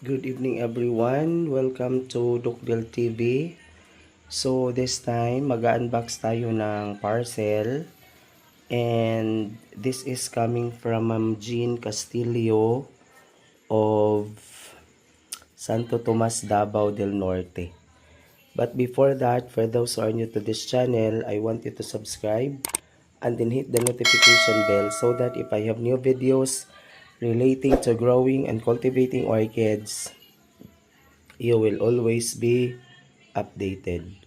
Good evening everyone. Welcome to Dukdel TV. So this time mag-unbox tayo ng parcel and this is coming from Ma'am Jean Castillo of Santo Tomas, Davao del Norte. But before that, for those who are new to this channel, I want you to subscribe and then hit the notification bell so that if I have new videos relating to growing and cultivating orchids, you will always be updated.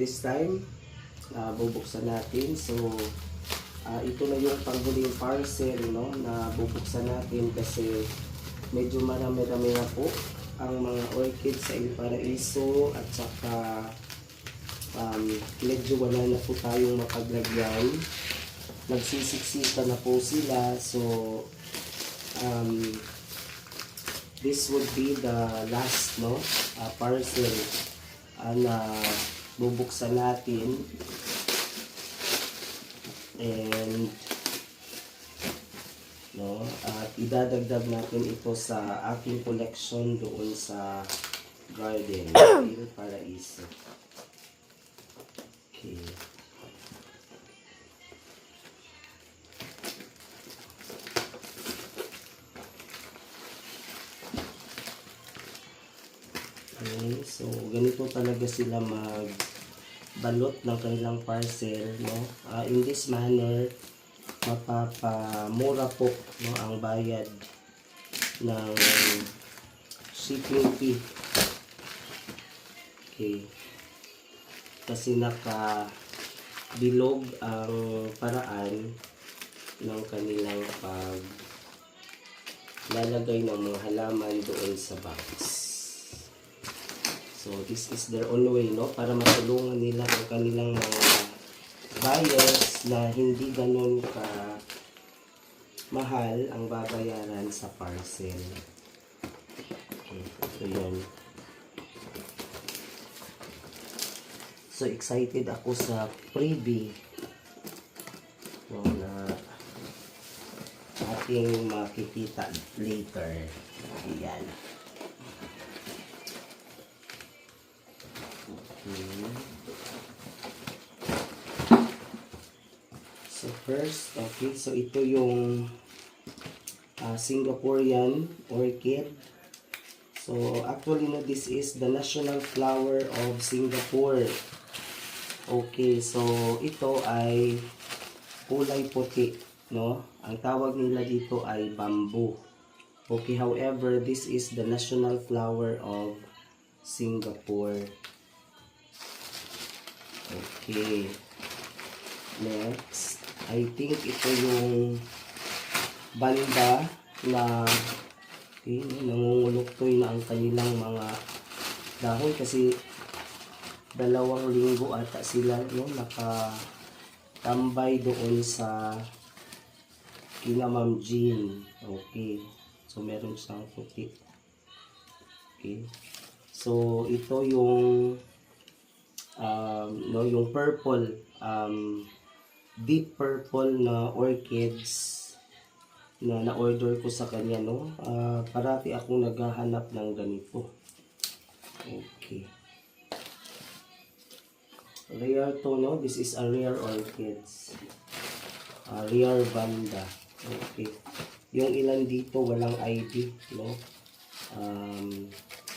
This time, bubuksan natin. So, ito na yung panghuling parcel, no, na bubuksan natin kasi medyo marami-rami na po ang mga orchids sa El Paraiso at saka medyo wala na po tayong mapaglagyan. Nagsisiksika na po sila. So, this would be the last, no, parcel na bubuksan natin and no, at idadagdag natin ito sa aking collection doon sa garden El Paraiso. Okay. Okay, so ganito talaga sila magbalot ng kanilang parcel, no? In this manner, mapapamura po, no, ang bayad ng shipping fee. Okay. Kasi nakabilog ang paraan ng kanilang paglalagay ng mga halaman doon sa box. So, this is their own way, no? Para matulungan nila ang kanilang mga buyers na hindi ganun ka mahal ang babayaran sa parcel. Okay, so yun. So, excited ako sa freebie, no, na ating makikita later. Ayan. So first, okay, so ito yung Singaporean orchid. So actually, no, this is the national flower of Singapore. Okay, so ito ay kulay puti, no? Ang tawag nila dito ay bamboo. Okay, however, this is the national flower of Singapore. Okay. Next, I think ito yung banda na okay, nangunguluktoy na ang kanilang mga dahon kasi 2 linggo ata sila, no, nakatambay doon sa kina Ma'am Jean. Okay. So meron siyang puti. Okay. So ito yung no, yung purple, deep purple na orchids na na-order ko sa kanya, no. Parati akong naghahanap ng ganito. Okay. Rare to, no? This is a rare orchids. Rare Vanda. Okay. Yung ilan dito, walang ID, no?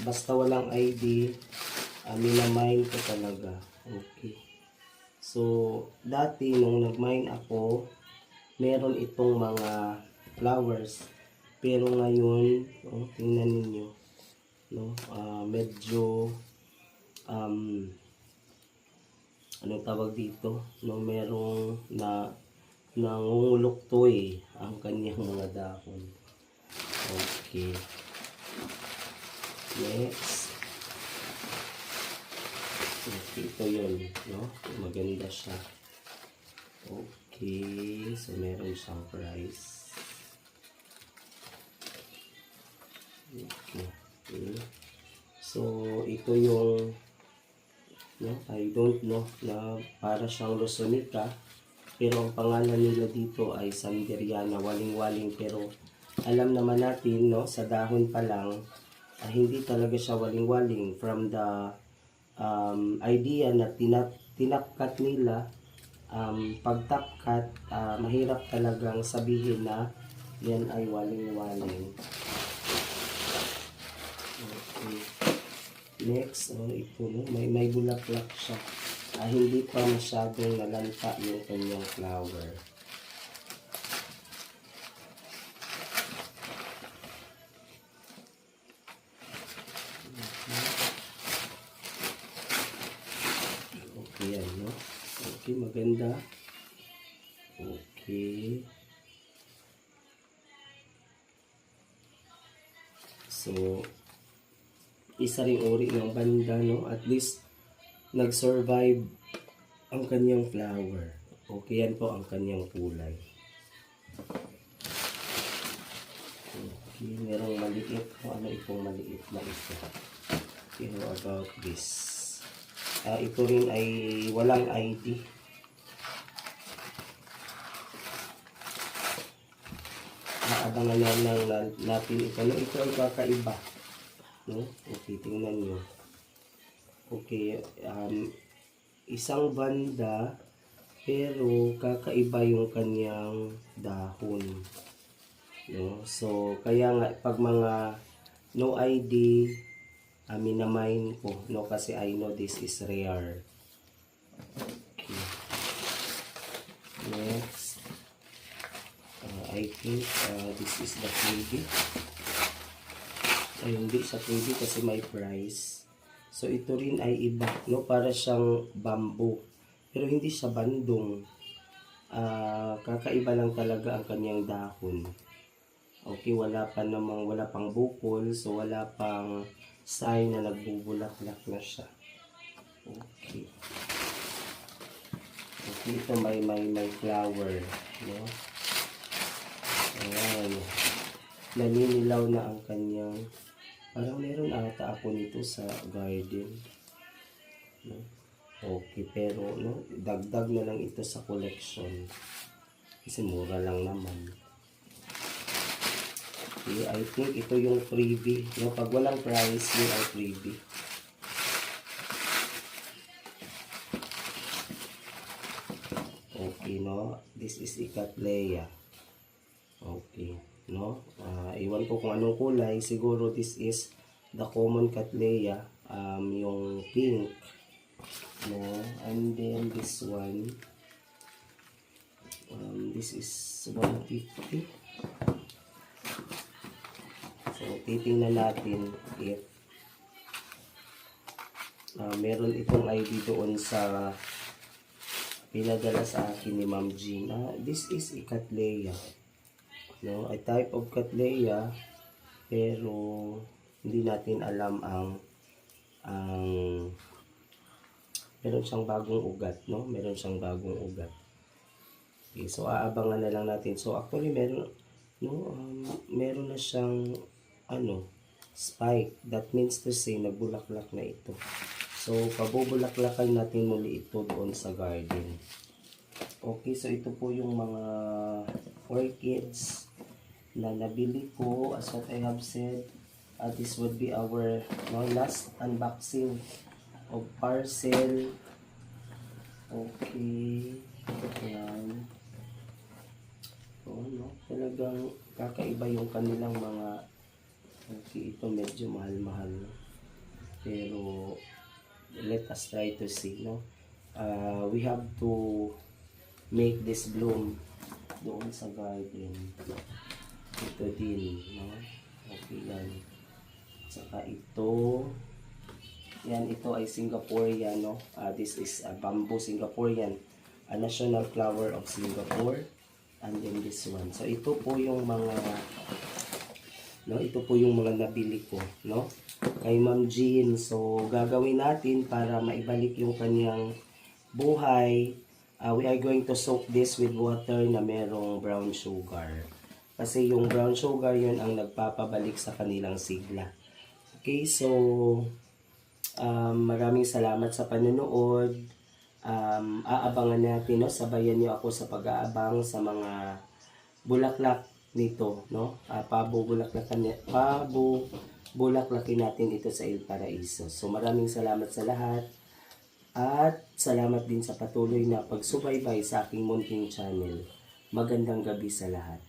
Basta walang ID, minamine ko talaga. Okay. So, dati nung nag-mine ako, meron itong mga flowers. Pero ngayon, tingnan ninyo, no? Medyo, ano tawag dito, no? Merong nangungulok to ang kanyang mga dahon. Okay. Next. Okay, ito yun, no? Maganda siya. Okay, so meron siyang price. Okay. So, ito yung, no? I don't know, na para siyang Rosonica. Pero ang pangalan nila dito ay Sanderiana, waling-waling. Pero alam naman natin, no, sa dahon pa lang, hindi talaga siya waling-waling. From the idea na tinapkat nila, pagtapkat, mahirap talagang sabihin na yan ay waling-waling. Okay. Next, ito, no, may bulaklak siya. Hindi pa masyadong nalanta yung kanyang flower. Okay, yan, no? Okay, maganda. Okay. So, isa ring uri ng banda, no? At least, nag-survive ang kanyang flower. Okay, yan po ang kanyang kulay. Okay, merong maliit. Ano itong maliit na ito? Okay, how about this? Ito rin ay walang ID. Abangan lang natin ito. No, ito ay kakaiba. No? Okay, tingnan nyo. Okay, isang banda, pero kakaiba yung kanyang dahon. No? So, kaya nga, pag mga no ID, minamine ko, no? Kasi I know this is rare. Okay. Next. I think this is the freebie. Ay, hindi sa freebie kasi may price. So, ito rin ay iba, no? Para siyang bamboo. Pero hindi siya bandong. Kakaiba lang talaga ang kanyang dahon. Okay, wala pang bukol. So, wala pang sign na nagbubulaklak na siya. Okay. Okay, ito may flower, no? Ayan. Naninilaw na ang kanyang, parang meron ata ako nito sa garden, no? Okay, pero no, dagdag na lang ito sa collection kasi mura lang naman. Okay, I think ito yung freebie, no? Pag walang price, yun ay freebie. Okay, no? This is Icattleya. Okay, no? Iwan ko kung anong kulay. Siguro this is the common Cattleya, yung pink, no? And then this one, this is 150. So, titingnan natin if meron itong ID doon sa pinadala sa akin ni Ma'am Jean. This is Icattleya, no? A type of Cattleya, pero hindi natin alam ang meron siyang bagong ugat, no? Meron siyang bagong ugat. Okay, so aabangan na lang natin. So actually meron, no, meron na siyang spike. That means to say nagbulaklak na ito. So pabubulaklakan natin muli ito doon sa garden. Okay, so ito po yung mga orchids na nabili ko. As what I have said, this would be our last unboxing of parcel Okay. Ayan. So, no? Talagang kakaiba yung kanilang mga okay, ito medyo mahal-mahal. No? Pero let us try to see, no? We have to make this bloom doon sa garden. Ito din, no? Okay yan. Saka ito, yan, ito ay Singaporean, no? This is a bamboo Singaporean, a national flower of Singapore. And then this one. So ito po yung mga, no? Ito po yung mga nabili ko, no? Kay Ma'am Jean. So gagawin natin para maibalik yung kanyang buhay. We are going to soak this with water na merong brown sugar. Kasi yung brown sugar yun ang nagpapabalik sa kanilang sigla. Okay, so maraming salamat sa panonood. Aabangan natin, no? Sabayan niyo ako sa pag-aabang sa mga bulaklak nito, no? Pabubulaklakin natin ito sa El Paraiso. So maraming salamat sa lahat. At salamat din sa patuloy na pagsubaybay sa aking munting channel. Magandang gabi sa lahat.